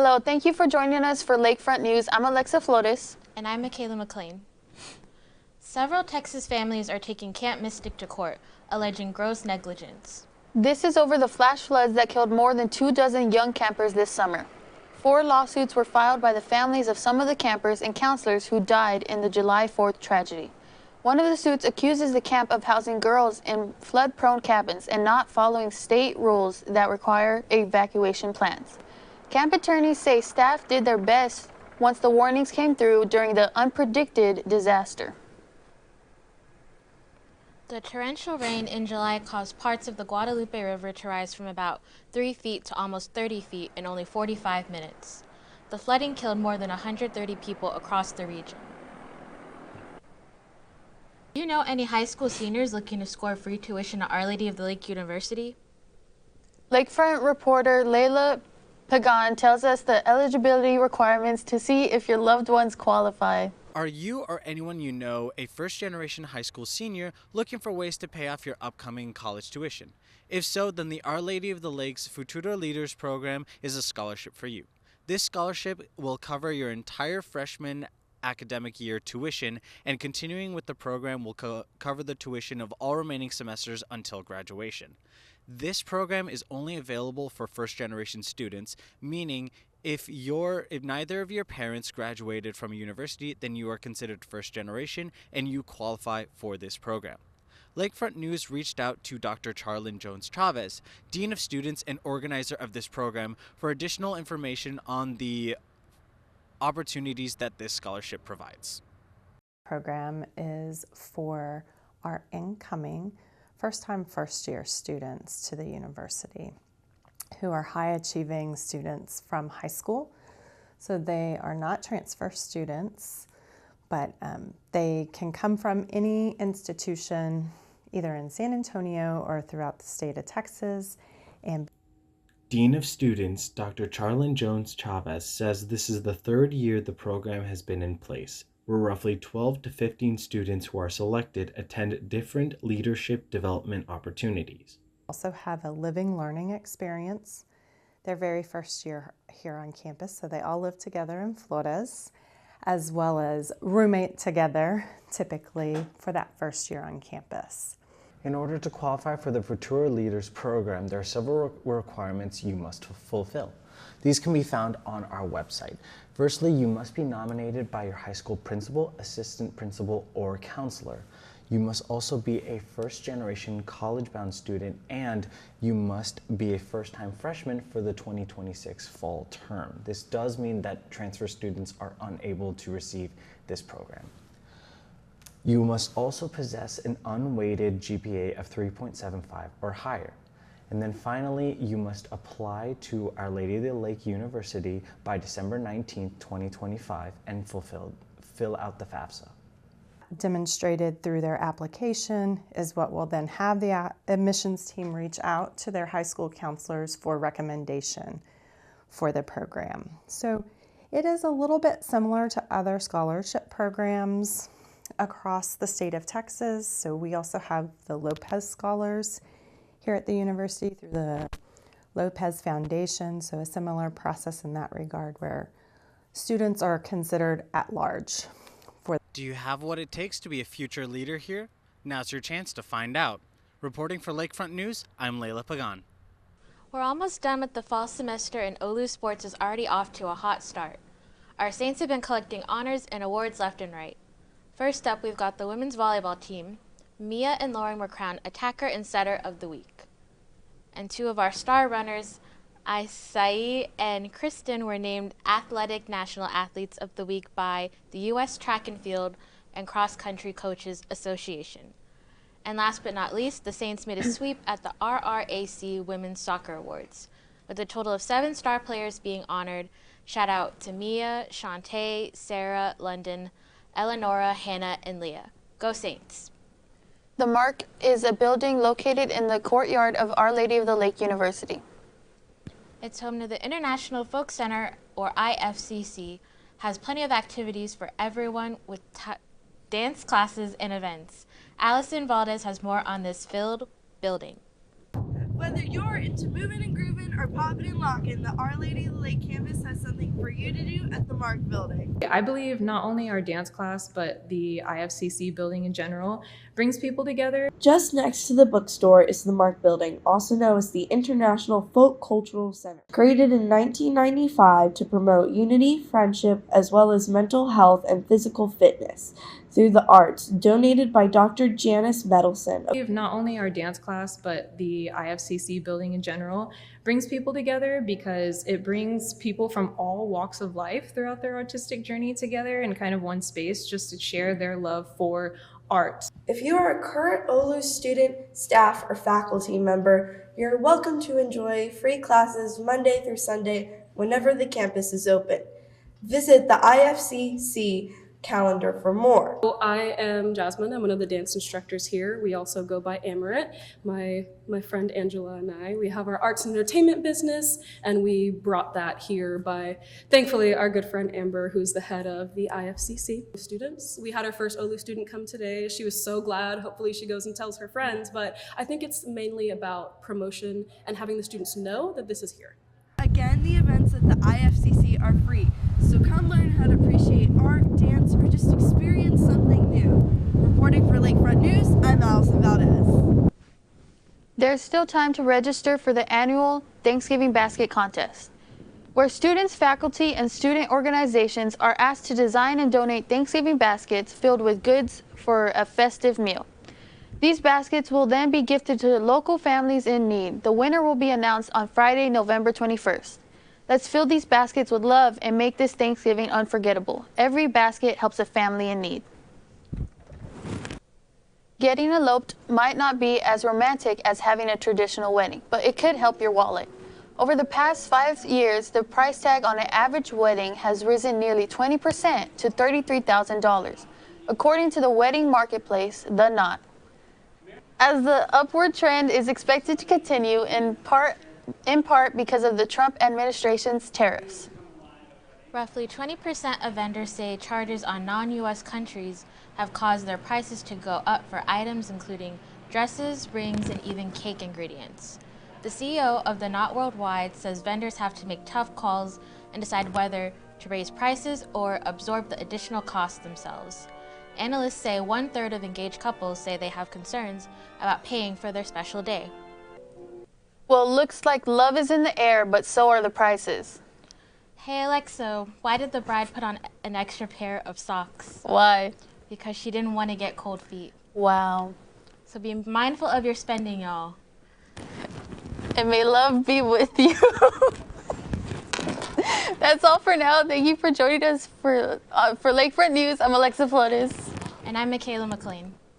Hello, thank you for joining us for Lakefront News. I'm Alexa Flores. And I'm Michaela McLean. Several Texas families are taking Camp Mystic to court, alleging gross negligence. This is over the flash floods that killed more than 24 young campers this summer. 4 lawsuits were filed by the families of some of the campers and counselors who died in the July 4th tragedy. One of the suits accuses the camp of housing girls in flood-prone cabins and not following state rules that require evacuation plans. Camp attorneys say staff did their best once the warnings came through during the unpredicted disaster. The torrential rain in July caused parts of the Guadalupe River to rise from about 3 feet to almost 30 feet in only 45 minutes. The flooding killed more than 130 people across the region. Do you know any high school seniors looking to score free tuition at Our Lady of the Lake University? Lakefront reporter Layla Pagan tells us the eligibility requirements to see if your loved ones qualify. Are you or anyone you know a first-generation high school senior looking for ways to pay off your upcoming college tuition? If so, then the Our Lady of the Lakes Futura Leaders Program is a scholarship for you. This scholarship will cover your entire freshman academic year tuition, and continuing with the program will cover the tuition of all remaining semesters until graduation. This program is only available for first-generation students, meaning if neither of your parents graduated from a university, then you are considered first generation and you qualify for this program. Lakefront News reached out to Dr. Charlyn Jones Chavez, Dean of Students and organizer of this program, for additional information on the opportunities that this scholarship provides. The program is for our incoming first-time first-year students to the university who are high-achieving students from high school. So they are not transfer students, but they can come from any institution, either in San Antonio or throughout the state of Texas. And Dean of Students, Dr. Charlyn Jones Chavez, says this is the 3rd year the program has been in place, where roughly 12 to 15 students who are selected attend different leadership development opportunities. Also have a living learning experience their very first year here on campus, so they all live together in Flores, as well as roommate together, typically for that first year on campus. In order to qualify for the Futura Leaders Program, there are several requirements you must fulfill. These can be found on our website. Firstly, you must be nominated by your high school principal, assistant principal, or counselor. You must also be a first-generation college-bound student, and you must be a first-time freshman for the 2026 fall term. This does mean that transfer students are unable to receive this program. You must also possess an unweighted GPA of 3.75 or higher. And then finally, you must apply to Our Lady of the Lake University by December 19th, 2025 and fill out the FAFSA. Demonstrated through their application is what will then have the admissions team reach out to their high school counselors for recommendation for the program. So it is a little bit similar to other scholarship programs across the state of Texas. So we also have the Lopez Scholars here at the university through the Lopez Foundation. So a similar process in that regard where students are considered at large. Do you have what it takes to be a future leader here? Now's your chance to find out. Reporting for Lakefront News, I'm Layla Pagan. We're almost done with the fall semester and OLU sports is already off to a hot start. Our Saints have been collecting honors and awards left and right. First up, we've got the women's volleyball team. Mia and Lauren were crowned Attacker and Setter of the Week. And 2 of our star runners, Isai and Kristen, were named Athletic National Athletes of the Week by the U.S. Track and Field and Cross Country Coaches Association. And last but not least, the Saints made a sweep at the RRAC Women's Soccer Awards, with a total of 7 star players being honored. Shout out to Mia, Shantae, Sarah, London, Eleonora, Hannah, and Leah. Go Saints! The Mark is a building located in the courtyard of Our Lady of the Lake University. It's home to the International Folk Center, or IFCC, has plenty of activities for everyone with dance classes and events. Allison Valdez has more on this filled building. Whether you're into moving and grooving or popping and locking, the Our Lady of the Lake campus has something for you to do at the Mark Building. I believe not only our dance class, but the IFCC building in general brings people together. Just next to the bookstore is the Mark Building, also known as the International Folk Cultural Center. Created in 1995 to promote unity, friendship, as well as mental health and physical fitness through the arts, donated by Dr. Janice Medelson. I believe not only our dance class, but the IFCC building in general brings people together because it brings people from all walks of life throughout their artistic journey together in kind of one space just to share their love for art. If you are a current OLU student, staff, or faculty member, you're welcome to enjoy free classes Monday through Sunday whenever the campus is open. Visit the IFCC calendar for more. I am Jasmine. I'm one of the dance instructors here. We also go by Amaret. My friend Angela and I, we have our arts and entertainment business, and we brought that here by, thankfully, our good friend Amber, who's the head of the IFCC students. We had our first OLU student come today. She was so glad. Hopefully she goes and tells her friends, but I think it's mainly about promotion and having the students know that this is here. Again, the events at the IFCC are free, so come learn how to appreciate art, dance, or just experience something new. Reporting for Lakefront News, I'm Allison Valdez. There's still time to register for the annual Thanksgiving Basket Contest, where students, faculty, and student organizations are asked to design and donate Thanksgiving baskets filled with goods for a festive meal. These baskets will then be gifted to local families in need. The winner will be announced on Friday, November 21st. Let's fill these baskets with love and make this Thanksgiving unforgettable. Every basket helps a family in need. Getting eloped might not be as romantic as having a traditional wedding, but it could help your wallet. Over the past 5 years, the price tag on an average wedding has risen nearly 20% to $33,000, according to the wedding marketplace, The Knot. As the upward trend is expected to continue in part because of the Trump administration's tariffs. Roughly 20% of vendors say charges on non-U.S. countries have caused their prices to go up for items including dresses, rings, and even cake ingredients. The CEO of The Knot Worldwide says vendors have to make tough calls and decide whether to raise prices or absorb the additional costs themselves. Analysts say 1/3 of engaged couples say they have concerns about paying for their special day. Well, looks like love is in the air, but so are the prices. Hey Alexa, why did the bride put on an extra pair of socks? Why? Because she didn't want to get cold feet. Wow. So be mindful of your spending, y'all. And may love be with you. That's all for now. Thank you for joining us for Lakefront News. I'm Alexa Flores. And I'm Michaela McLean.